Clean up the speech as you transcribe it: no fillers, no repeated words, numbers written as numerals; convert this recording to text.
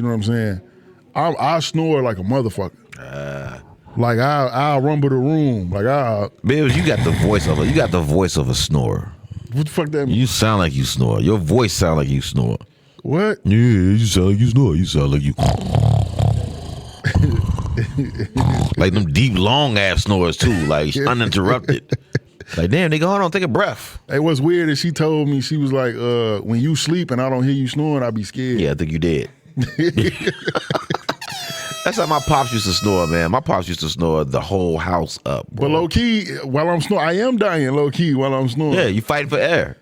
You know what I'm saying? I snore like a motherfucker. Like I'll rumble the room. Like Bibbs, you got the voice of a snorer. what the fuck that mean? You sound like you snore. Your voice sound like you snore. What? Yeah, you sound like you snore. You sound like you. Like them deep, long ass snores too, like uninterrupted. Like, damn, nigga, hold on, take a breath. Hey, what's weird is she told me, she was like, when you sleep and I don't hear you snoring, I be scared. Yeah, I think you did. That's how my pops used to snore, man. My pops used to snore the whole house up, bro. But low key, while I'm snoring, I am dying low key while I'm snoring. Yeah, you fighting for air.